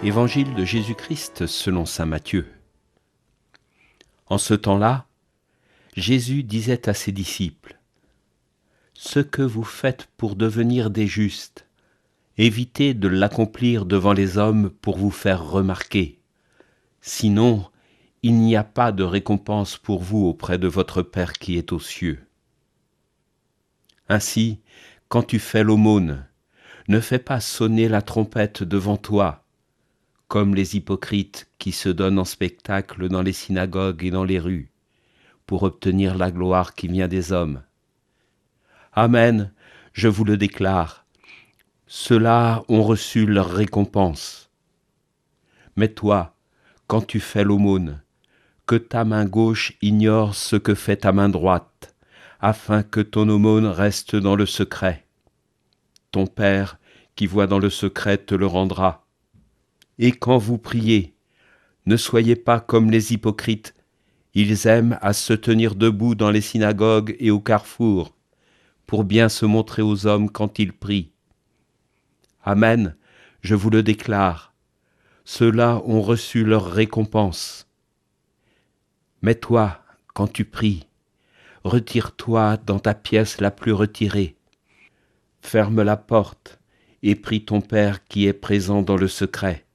Évangile de Jésus-Christ selon saint Matthieu. En ce temps-là, Jésus disait à ses disciples : « Ce que vous faites pour devenir des justes, évitez de l'accomplir devant les hommes pour vous faire remarquer. Sinon, il n'y a pas de récompense pour vous auprès de votre Père qui est aux cieux. Ainsi, quand tu fais l'aumône, ne fais pas sonner la trompette devant toi, comme les hypocrites qui se donnent en spectacle dans les synagogues et dans les rues, pour obtenir la gloire qui vient des hommes. Amen, je vous le déclare, ceux-là ont reçu leur récompense. Mais toi, quand tu fais l'aumône, que ta main gauche ignore ce que fait ta main droite, afin que ton aumône reste dans le secret. Ton Père, qui voit dans le secret, te le rendra. Et quand vous priez, ne soyez pas comme les hypocrites. Ils aiment à se tenir debout dans les synagogues et au carrefour, pour bien se montrer aux hommes quand ils prient. Amen, je vous le déclare, ceux-là ont reçu leur récompense. Mais toi, quand tu pries, retire-toi dans ta pièce la plus retirée. Ferme la porte et prie ton Père qui est présent dans le secret.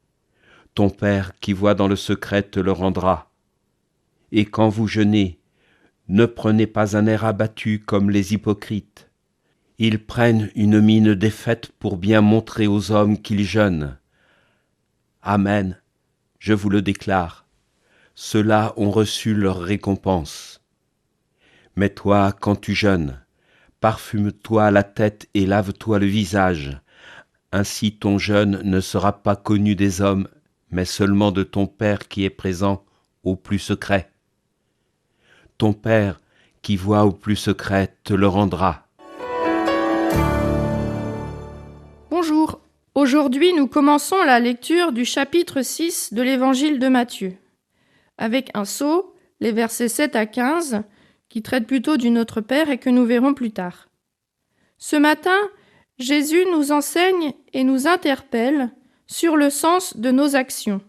Ton Père qui voit dans le secret te le rendra. Et quand vous jeûnez, ne prenez pas un air abattu comme les hypocrites. Ils prennent une mine défaite pour bien montrer aux hommes qu'ils jeûnent. Amen, je vous le déclare, ceux-là ont reçu leur récompense. Mais toi, quand tu jeûnes, parfume-toi la tête et lave-toi le visage. Ainsi ton jeûne ne sera pas connu des hommes, mais seulement de ton Père qui est présent au plus secret. Ton Père qui voit au plus secret te le rendra. Bonjour, aujourd'hui nous commençons la lecture du chapitre 6 de l'évangile de Matthieu, avec un saut, les versets 7 à 15, qui traitent plutôt du Notre Père et que nous verrons plus tard. Ce matin, Jésus nous enseigne et nous interpelle sur le sens de nos actions,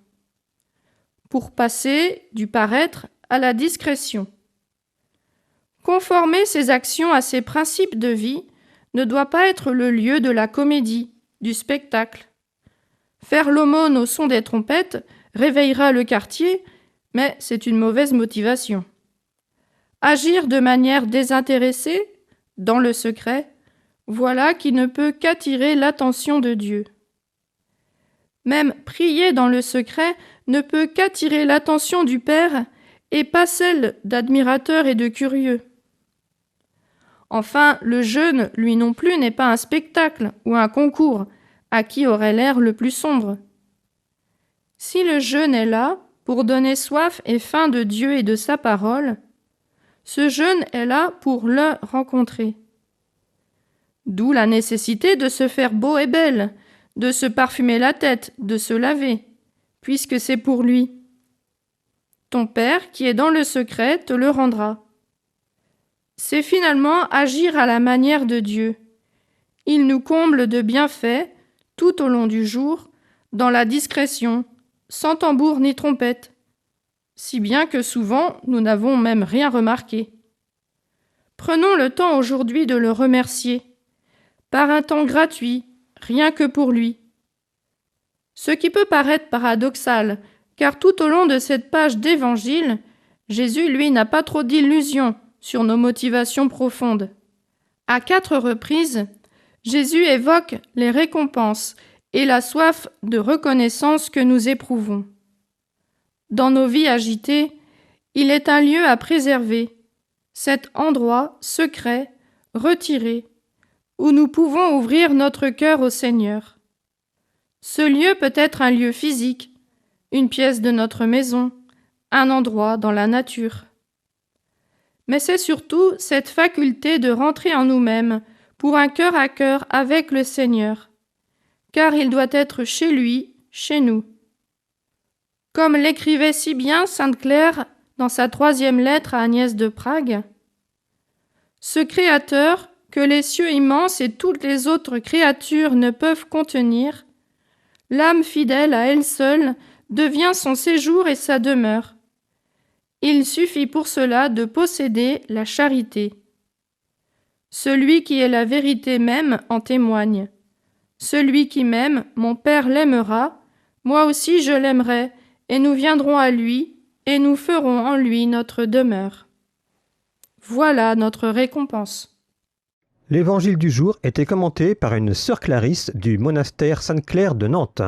pour passer du paraître à la discrétion. Conformer ses actions à ses principes de vie ne doit pas être le lieu de la comédie, du spectacle. Faire l'aumône au son des trompettes réveillera le quartier, mais c'est une mauvaise motivation. Agir de manière désintéressée, dans le secret, voilà qui ne peut qu'attirer l'attention de Dieu. Même prier dans le secret ne peut qu'attirer l'attention du Père et pas celle d'admirateurs et de curieux. Enfin, le jeûne, lui non plus, n'est pas un spectacle ou un concours à qui aurait l'air le plus sombre. Si le jeûne est là pour donner soif et faim de Dieu et de sa parole, ce jeûne est là pour le rencontrer. D'où la nécessité de se faire beau et belle, de se parfumer la tête, de se laver, puisque c'est pour lui. Ton Père, qui est dans le secret, te le rendra. C'est finalement agir à la manière de Dieu. Il nous comble de bienfaits tout au long du jour, dans la discrétion, sans tambour ni trompette, si bien que souvent nous n'avons même rien remarqué. Prenons le temps aujourd'hui de le remercier, par un temps gratuit, rien que pour lui. Ce qui peut paraître paradoxal, car tout au long de cette page d'Évangile, Jésus, lui, n'a pas trop d'illusions sur nos motivations profondes. À 4 reprises, Jésus évoque les récompenses et la soif de reconnaissance que nous éprouvons. Dans nos vies agitées, il est un lieu à préserver, cet endroit secret, retiré, où nous pouvons ouvrir notre cœur au Seigneur. Ce lieu peut être un lieu physique, une pièce de notre maison, un endroit dans la nature. Mais c'est surtout cette faculté de rentrer en nous-mêmes pour un cœur à cœur avec le Seigneur, car il doit être chez lui, chez nous. Comme l'écrivait si bien sainte Claire dans sa 3e lettre à Agnès de Prague, « Ce Créateur, que les cieux immenses et toutes les autres créatures ne peuvent contenir, L'âme fidèle à elle seule devient son séjour et sa demeure. Il suffit pour cela de posséder la charité. Celui qui est la vérité même en témoigne. Celui qui m'aime, mon Père l'aimera, moi aussi je l'aimerai, et nous viendrons à lui, et nous ferons en lui notre demeure. Voilà notre récompense. L'évangile du jour était commenté par une sœur Clarisse du monastère Sainte-Claire de Nantes.